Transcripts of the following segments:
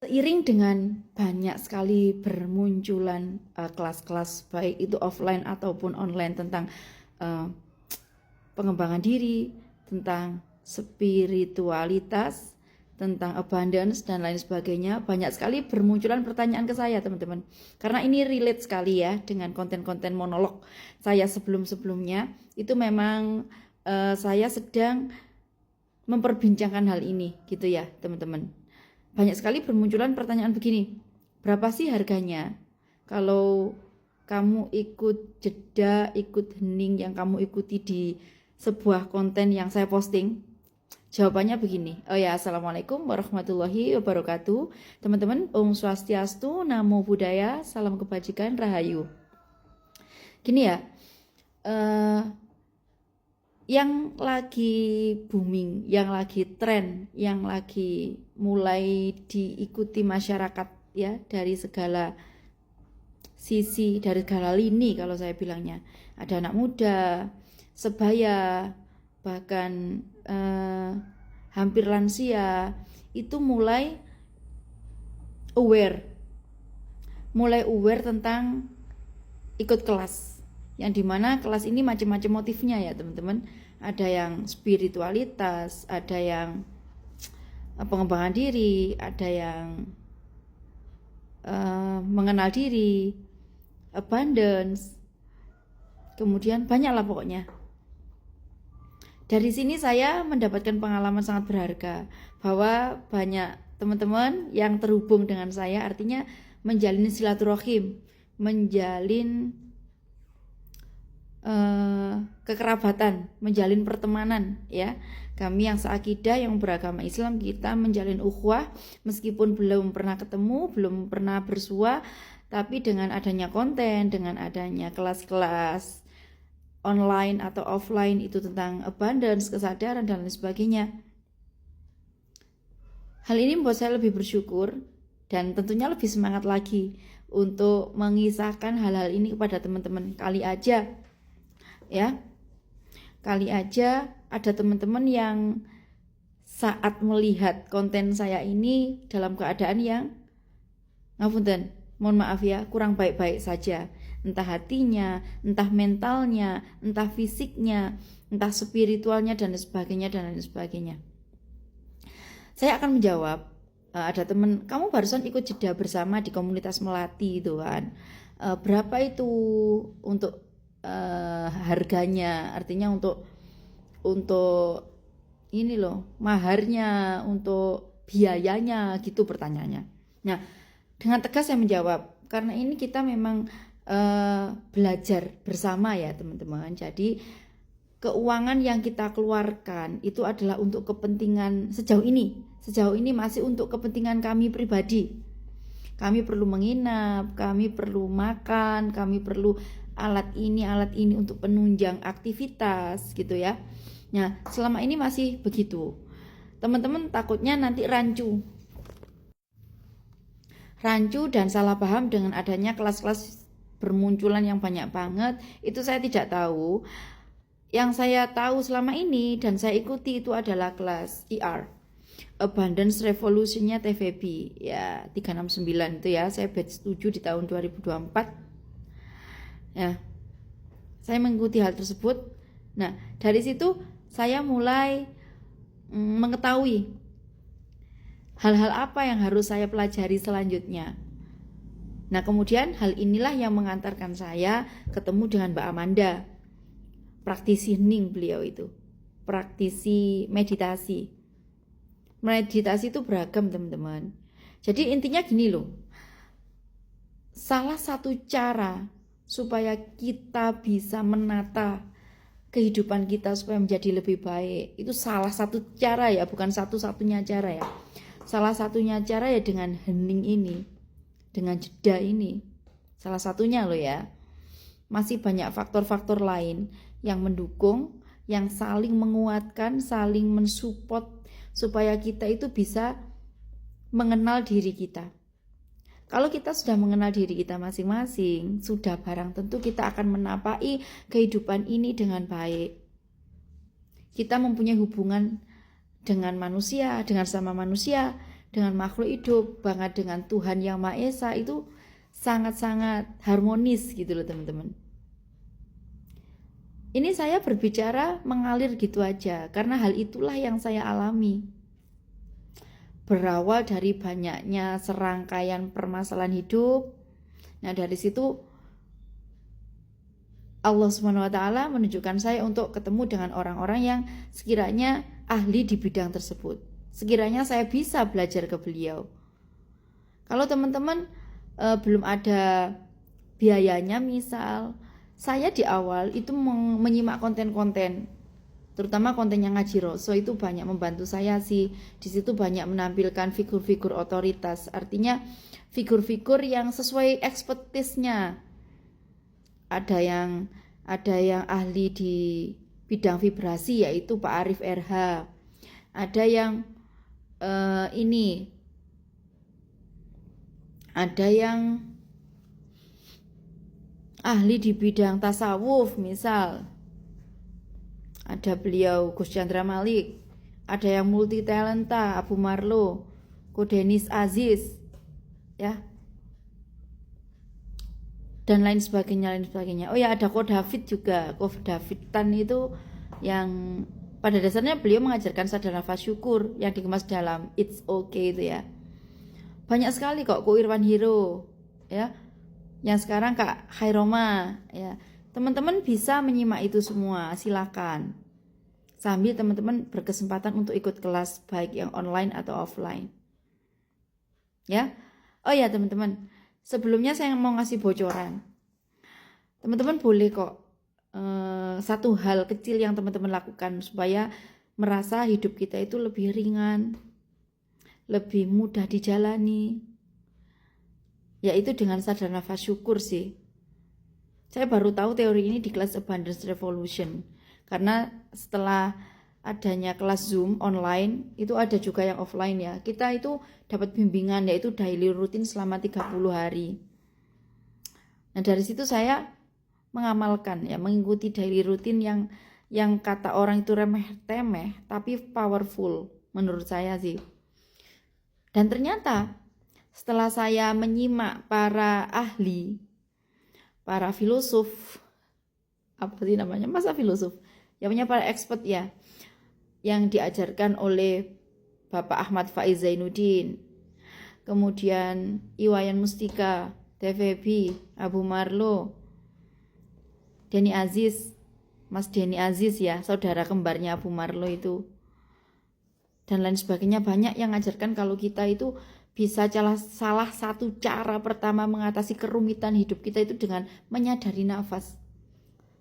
Seiring dengan banyak sekali bermunculan kelas-kelas baik itu offline ataupun online tentang uh, pengembangan diri, tentang spiritualitas, tentang abundance dan lain sebagainya, banyak sekali bermunculan pertanyaan ke saya, teman-teman. Karena ini relate sekali ya dengan konten-konten monolog saya sebelum-sebelumnya. Itu memang saya sedang memperbincangkan hal ini gitu ya, teman-teman. Banyak sekali bermunculan pertanyaan begini, berapa sih harganya kalau kamu ikut jeda, ikut hening yang kamu ikuti di sebuah konten yang saya posting? Jawabannya begini. Oh ya, Assalamualaikum warahmatullahi wabarakatuh. Teman-teman, Om Swastiastu, Namo Buddhaya, salam kebajikan, Rahayu. Gini ya, yang lagi booming, yang lagi tren, yang lagi mulai diikuti masyarakat ya dari segala sisi, dari segala lini kalau saya bilangnya. Ada anak muda, sebaya, bahkan hampir lansia, itu mulai aware tentang ikut kelas, yang dimana kelas ini macam-macam motifnya ya teman-teman. Ada yang spiritualitas, ada yang pengembangan diri, ada yang mengenal diri, abundance, kemudian banyak lah pokoknya. Dari sini saya mendapatkan pengalaman sangat berharga bahwa banyak teman-teman yang terhubung dengan saya, artinya menjalin silaturahim, menjalin kekerabatan, menjalin pertemanan ya. Kami yang seakidah, yang beragama Islam, kita menjalin ukhuwah meskipun belum pernah ketemu, belum pernah bersua, tapi dengan adanya konten, dengan adanya kelas-kelas online atau offline itu tentang abundance, kesadaran dan lain sebagainya. Hal ini membuat saya lebih bersyukur dan tentunya lebih semangat lagi untuk mengisahkan hal-hal ini kepada teman-teman. Kali aja ada teman-teman yang saat melihat konten saya ini dalam keadaan yang ngapunten, mohon maaf ya, kurang baik-baik saja, entah hatinya, entah mentalnya, entah fisiknya, entah spiritualnya dan lain sebagainya. Saya akan menjawab, ada teman, kamu barusan ikut jeda bersama di komunitas Melati itu kan, berapa itu untuk harganya, artinya untuk ini loh, maharnya, untuk biayanya gitu pertanyaannya. Nah, dengan tegas saya menjawab, karena ini kita memang belajar bersama ya teman-teman. Jadi keuangan yang kita keluarkan itu adalah untuk kepentingan sejauh ini masih untuk kepentingan kami pribadi. Kami perlu menginap, kami perlu makan, kami perlu alat ini untuk penunjang aktivitas gitu ya. Nah, selama ini masih begitu. Teman-teman takutnya nanti rancu dan salah paham dengan adanya kelas-kelas bermunculan yang banyak banget. Itu saya tidak tahu. Yang saya tahu selama ini dan saya ikuti itu adalah kelas ER, Abundance Revolution-nya TVB ya, 369 itu ya. Saya batch 7 di tahun 2024 ya. Saya mengikuti hal tersebut. Nah, dari situ saya mulai mengetahui hal-hal apa yang harus saya pelajari selanjutnya. Nah, kemudian hal inilah yang mengantarkan saya ketemu dengan Mbak Amanda, praktisi hening beliau itu, praktisi meditasi. Meditasi itu beragam teman-teman. Jadi intinya gini loh, salah satu cara supaya kita bisa menata kehidupan kita supaya menjadi lebih baik, itu salah satu cara ya, bukan satu-satunya cara ya. Salah satunya cara ya dengan hening ini, dengan jeda ini. Salah satunya loh ya. Masih banyak faktor-faktor lain yang mendukung, yang saling menguatkan, saling mensupport supaya kita itu bisa mengenal diri kita. Kalau kita sudah mengenal diri kita masing-masing, sudah barang tentu kita akan menapai kehidupan ini dengan baik. Kita mempunyai hubungan dengan manusia, dengan sama manusia, dengan makhluk hidup, banget dengan Tuhan Yang Maha Esa, itu sangat-sangat harmonis gitu loh teman-teman. Ini saya berbicara mengalir gitu aja, karena hal itulah yang saya alami. Berawal dari banyaknya serangkaian permasalahan hidup. Nah dari situ Allah SWT menunjukkan saya untuk ketemu dengan orang-orang yang sekiranya ahli di bidang tersebut. Sekiranya saya bisa belajar ke beliau. Kalau teman-teman belum ada biayanya, misal saya di awal itu menyimak konten-konten, terutama konten yang ngaji Roso, itu banyak membantu saya sih. Di situ banyak menampilkan figur-figur otoritas, artinya figur-figur yang sesuai ekspertisnya. Ada yang ahli di bidang vibrasi, yaitu Pak Arif RH. Ada yang ada yang ahli di bidang tasawuf, misal ada beliau Gus Chandra Malik. Ada yang multi talenta, Abu Marlo, Ko Denis Aziz, ya, dan lain sebagainya. Oh ya, ada Ko David juga. Ko David Tan itu yang pada dasarnya beliau mengajarkan sadar nafas syukur yang dikemas dalam It's Okay itu ya. Banyak sekali kok, Ko Irwan Hiro, ya, yang sekarang Kak Khairoma, ya. Teman-teman bisa menyimak itu semua, silakan. Sambil teman-teman berkesempatan untuk ikut kelas baik yang online atau offline. Ya. Oh ya teman-teman, sebelumnya saya mau ngasih bocoran. Teman-teman boleh kok satu hal kecil yang teman-teman lakukan supaya merasa hidup kita itu lebih ringan, lebih mudah dijalani, yaitu dengan sadar nafas syukur sih. Saya baru tahu teori ini di kelas Abundance Revolution, karena setelah adanya kelas Zoom online, itu ada juga yang offline ya. Kita itu dapat bimbingan, yaitu daily rutin selama 30 hari. Nah dari situ saya mengamalkan ya, mengikuti daily rutin yang kata orang itu remeh-temeh tapi powerful menurut saya sih. Dan ternyata setelah saya menyimak para ahli, para filosof, apa sih namanya, masa filosof, yang punya para expert ya, yang diajarkan oleh Bapak Ahmad Faiz Zainuddin, kemudian Iwayan Mustika, TVB, Abu Marlo, Denny Aziz, Mas Denny Aziz ya, saudara kembarnya Abu Marlo itu, dan lain sebagainya. Banyak yang mengajarkan kalau kita itu bisa salah satu cara pertama mengatasi kerumitan hidup kita itu dengan menyadari nafas.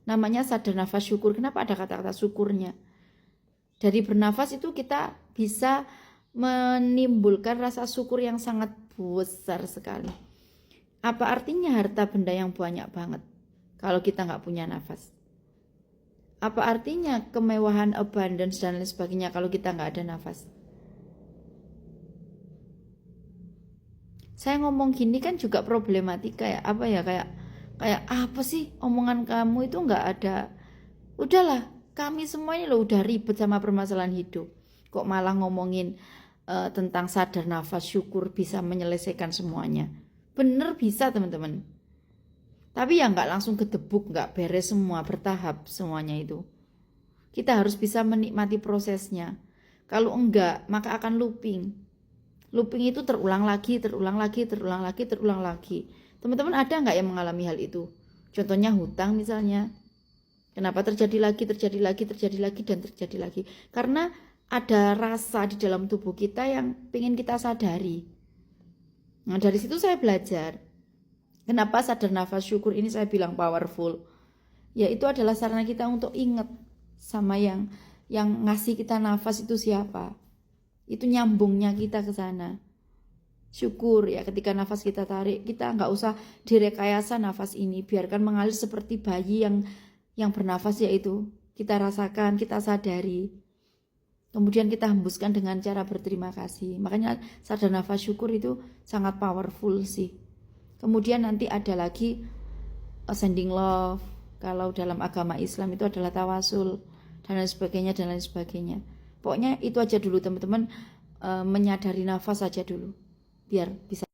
Namanya sadar nafas syukur. Kenapa ada kata-kata syukurnya? Dari bernafas itu kita bisa menimbulkan rasa syukur yang sangat besar sekali. Apa artinya harta benda yang banyak banget kalau kita nggak punya nafas? Apa artinya kemewahan, abundance dan lain sebagainya kalau kita nggak ada nafas? Saya ngomong gini kan juga problematika ya, apa ya, kayak apa sih omongan kamu itu nggak ada. Udahlah, kami semua ini loh udah ribet sama permasalahan hidup, kok malah ngomongin tentang sadar nafas syukur bisa menyelesaikan semuanya. Bener bisa teman-teman, tapi ya nggak langsung gedebuk, nggak beres semua, bertahap semuanya itu. Kita harus bisa menikmati prosesnya. Kalau enggak, maka akan looping. Looping itu terulang lagi. Teman-teman ada nggak yang mengalami hal itu? Contohnya hutang misalnya. Kenapa terjadi lagi, dan terjadi lagi? Karena ada rasa di dalam tubuh kita yang pengen kita sadari. Nah dari situ saya belajar. Kenapa sadar nafas syukur ini saya bilang powerful? Ya itu adalah sarana kita untuk ingat sama yang ngasih kita nafas itu siapa. Itu nyambungnya kita ke sana. Syukur ya, ketika nafas kita tarik, kita nggak usah direkayasa nafas ini, biarkan mengalir seperti bayi yang bernafas, yaitu kita rasakan, kita sadari. Kemudian kita hembuskan dengan cara berterima kasih. Makanya sadar nafas syukur itu sangat powerful sih. Kemudian nanti ada lagi sending love. Kalau dalam agama Islam itu adalah tawasul dan lain sebagainya. Pokoknya itu aja dulu teman-teman. menyadari nafas saja dulu biar bisa